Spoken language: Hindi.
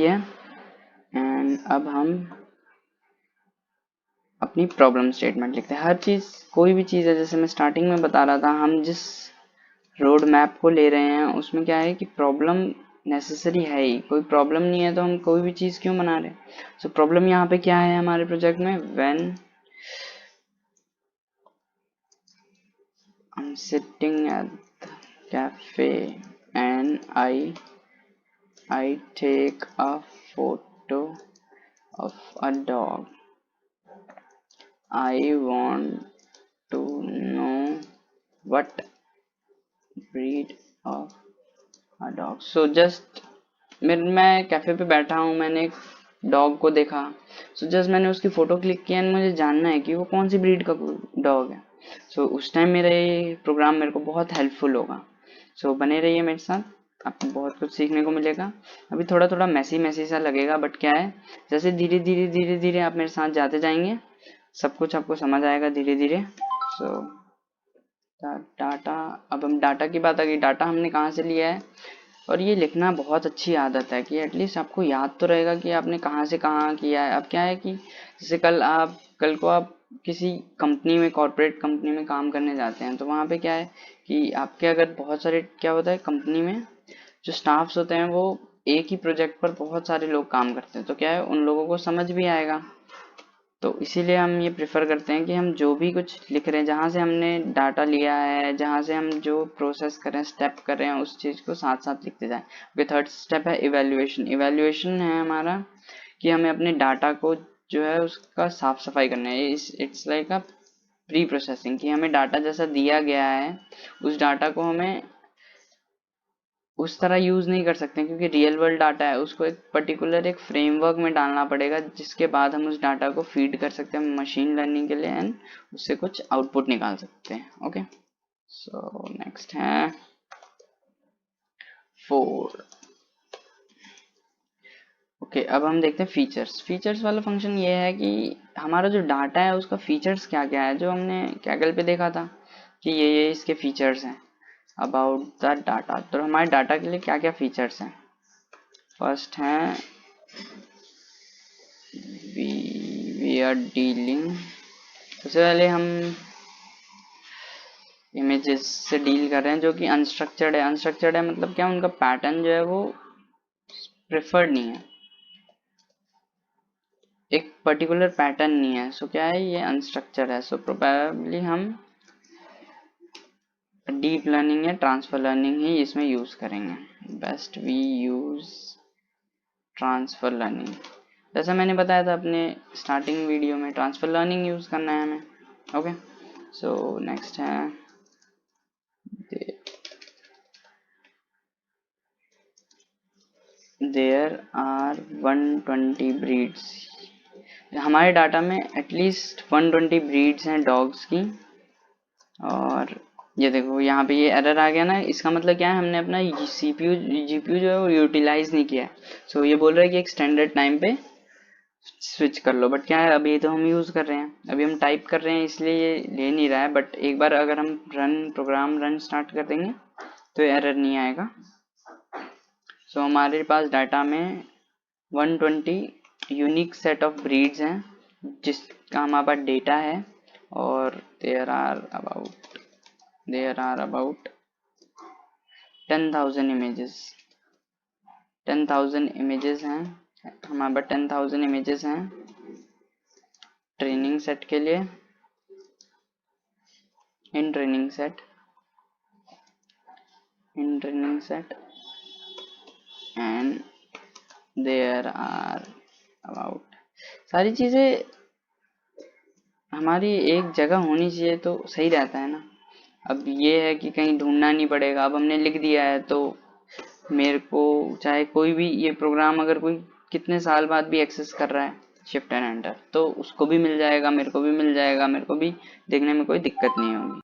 है। एंड अब हम अपनी प्रॉब्लम स्टेटमेंट लिखते हैं। हर चीज़, कोई भी चीज़ है, जैसे मैं स्टार्टिंग में बता रहा था, हम जिस रोड मैप को ले रहे हैं उसमें क्या है कि प्रॉब्लम नेसेसरी है ही। कोई प्रॉब्लम नहीं है तो हम कोई भी चीज़ क्यों बना रहे हैं। सो प्रॉब्लम यहाँ पे क्या है हमारे प्रोजेक्ट में, when I am sitting at cafe and I take a photo of a dog. I want to know what breed of a dog. So just मैं कैफे पे बैठा हूँ, मैंने एक डॉग को देखा। सो जस्ट मैंने उसकी फोटो क्लिक किया एंड मुझे जानना है कि वो कौन सी ब्रीड का डॉग है। सो उस टाइम मेरा ये प्रोग्राम मेरे को बहुत हेल्पफुल होगा। सो बने रहिए मेरे साथ, आपको बहुत कुछ सीखने को मिलेगा। अभी थोड़ा थोड़ा मैसी सा लगेगा, बट क्या है, जैसे धीरे धीरे आप मेरे साथ जाते जाएंगे सब कुछ आपको समझ आएगा धीरे धीरे। सो डाटा, अब हम डाटा की बात आ गई, डाटा हमने कहाँ से लिया है। और ये लिखना बहुत अच्छी आदत है कि एटलीस्ट आपको याद तो रहेगा कि आपने कहाँ से कहाँ किया है। अब क्या है कि जैसे कल को आप किसी कंपनी में, कॉर्पोरेट कंपनी में काम करने जाते हैं, तो वहाँ पे क्या है कि आपके अगर बहुत सारे, क्या होता है कंपनी में जो स्टाफ्स होते हैं वो एक ही प्रोजेक्ट पर बहुत सारे लोग काम करते हैं, तो क्या है उन लोगों को समझ भी आएगा। तो इसीलिए हम ये प्रेफर करते हैं कि हम जो भी कुछ लिख रहे हैं, जहाँ से हमने डाटा लिया है, जहाँ से हम जो प्रोसेस कर रहे हैं, स्टेप कर रहे हैं, उस चीज़ को साथ साथ लिखते जाएं। ओके, थर्ड स्टेप है इवैल्यूएशन। इवैल्यूएशन है हमारा कि हमें अपने डाटा को जो है उसका साफ सफाई करना है। It's like a pre processing, कि हमें डाटा जैसा दिया गया है उस डाटा को हमें उस तरह यूज नहीं कर सकते, क्योंकि रियल वर्ल्ड डाटा है, उसको एक पर्टिकुलर एक फ्रेमवर्क में डालना पड़ेगा, जिसके बाद हम उस डाटा को फीड कर सकते हैं मशीन लर्निंग के लिए एंड उससे कुछ आउटपुट निकाल सकते हैं। ओके, सो नेक्स्ट है 4। ओके, अब हम देखते हैं फीचर्स। फीचर्स वाला फंक्शन ये है कि हमारा जो डाटा है उसका फीचर्स क्या क्या है, जो हमने कैगल पे देखा था कि ये इसके फीचर्स हैं अबाउट द डाटा। तो हमारे डाटा के लिए क्या क्या फीचर्स हैं, फर्स्ट है वी आर डीलिंग, सबसे पहले हम इमेजेस से डील कर रहे हैं जो कि अनस्ट्रक्चर्ड है। अनस्ट्रक्चर्ड है मतलब क्या, उनका पैटर्न जो है वो प्रेफर्ड नहीं है, एक पर्टिकुलर पैटर्न नहीं है। सो क्या है, ये अनस्ट्रक्चर्ड है। सो प्रोबेबली हम डीप लर्निंग या ट्रांसफर लर्निंग ही इसमें यूज करेंगे। Best we use transfer learning, जैसा मैंने बताया था अपने स्टार्टिंग वीडियो में, ट्रांसफर लर्निंग यूज करना है हमें। ओके, सो नेक्स्ट है देयर आर 120 ब्रीड्स। हमारे डाटा में एटलीस्ट 120 ब्रीड्स हैं डॉग्स की। और ये देखो यहाँ पे ये एरर आ गया ना, इसका मतलब क्या है, हमने अपना सीपीयू जीपीयू जो है वो यूटिलाइज नहीं किया है। सो ये बोल रहा है कि एक स्टैंडर्ड टाइम पे स्विच कर लो, बट क्या है अभी तो हम यूज कर रहे हैं, अभी हम टाइप कर रहे हैं, इसलिए ये ले नहीं रहा है। बट एक बार अगर हम प्रोग्राम रन स्टार्ट कर देंगे तो एरर नहीं आएगा। सो हमारे पास डाटा में 120 यूनिक सेट ऑफ ब्रीड्स हैं जिसका हमारे पास डेटा है। और there are about 10,000 images. 10,000 images हैं हमारे पास, 10,000 इमेजेस हैं ट्रेनिंग सेट के लिए, in training set and there are about, सारी चीज़ें हमारी एक जगह होनी चाहिए तो सही रहता है ना। अब ये है कि कहीं ढूंढना नहीं पड़ेगा, अब हमने लिख दिया है तो मेरे को चाहे कोई भी ये प्रोग्राम अगर कोई कितने साल बाद भी एक्सेस कर रहा है शिफ्ट एंड एंटर, तो उसको भी मिल जाएगा, मेरे को भी मिल जाएगा, मेरे को भी देखने में कोई दिक्कत नहीं होगी।